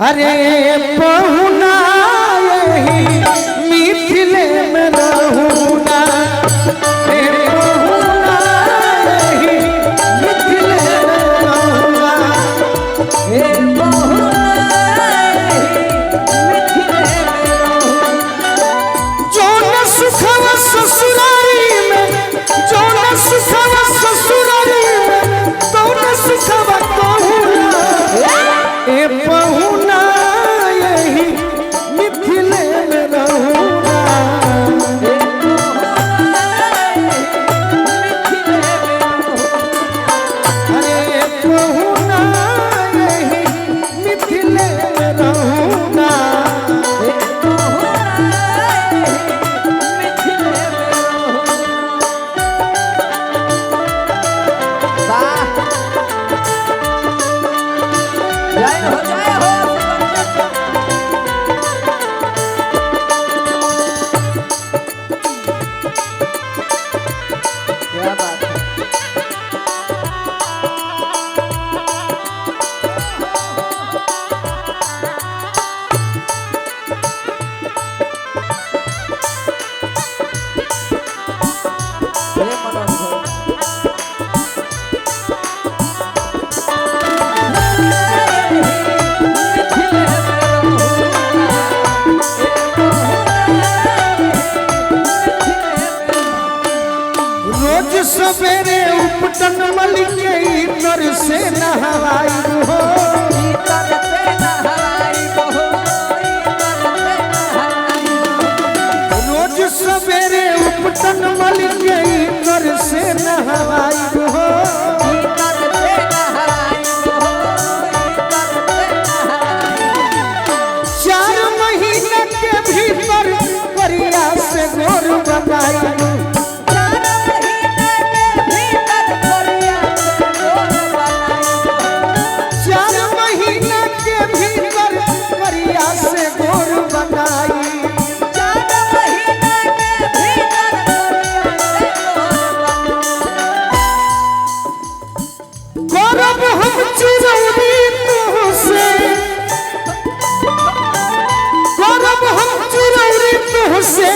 अरे पहुना यही मिथिले में रहूना, पहुना यही मिथिले में रहूना, जो न सुखवा ससुरारी में, जो न सुखवा ससुरारी में, तो न सुखवा कहूना, ए पहुना यही मिथिले में रहूना, अरे पहुना यही मिथिले में रहूना, सवेरे उपटन मल के इतर से नहवाई हो, रोज सवेरे उपटन मल के इतर से नहवाई हो, चार महीने के भीतर परिया से गोर बनाई, से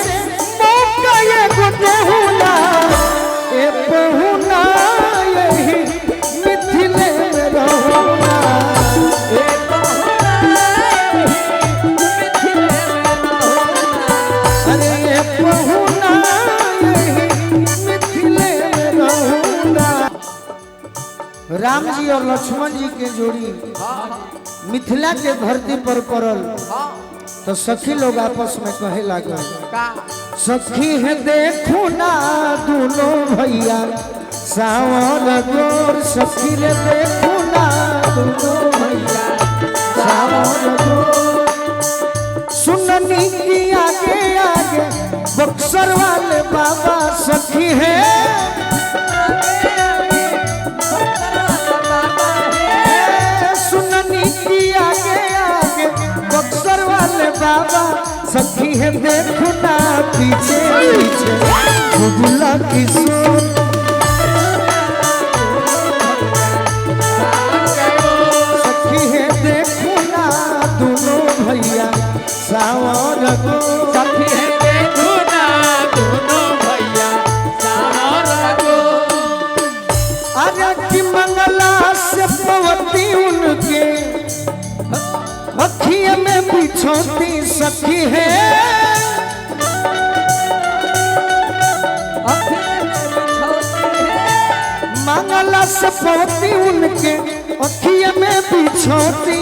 मौका ये बहुना, ए बहुना यही मिथिले में रहूना, ए बहुना यही मिथिले में रहूना, अरे ए बहुना यही मिथिले में रहूना। राम जी और लक्ष्मण जी के जोड़ी मिथिला के धरती पर पड़ल, तो सखी लोग आपस में कहे लगा, सखी है देखो ना दोनों भैया सावर गोर, सखी है देखो ना दोनों भैया सावर गोर, सुननी की आगे आगे बक्सर वाले बाबा सखी है, सुननी की आगे आगे बक्सर वाले बाबा सखी है देखो ना पीछे पीछे बुला किशोर, सखी है देखो ना दोनों भैया सावर गो, सखी है देखो ना दोनों भैया सावर गो, अरे की मंगला से पवती उनके अखिया में बिछोती सखी है, मंगला से पवती उनके अखिया में बिछोती,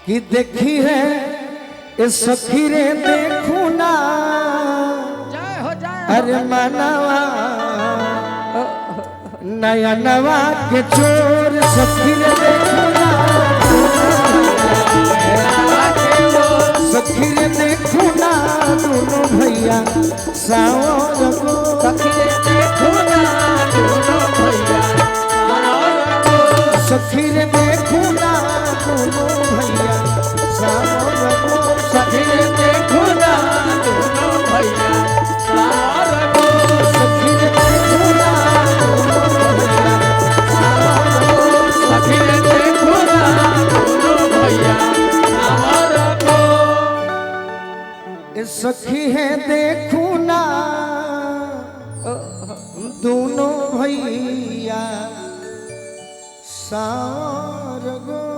कि देखी है ये सखी रे देखो ना, अरे मनवा नया नवा के चोर, सखी रे देखो ना, सखी रे देखो ना दोनों भैया सावर गो, सखी रे देखो ना दोनों भैया सावर गो, सखी रे देखो ना दोनों भैया सावर गो, सखी रे देखो ना दोनों भैया सावर गो, सखी रे देखो ना दोनों भैया सावर गो, सखी रे देखो सखी है देखू ना दोनों भैया सारगो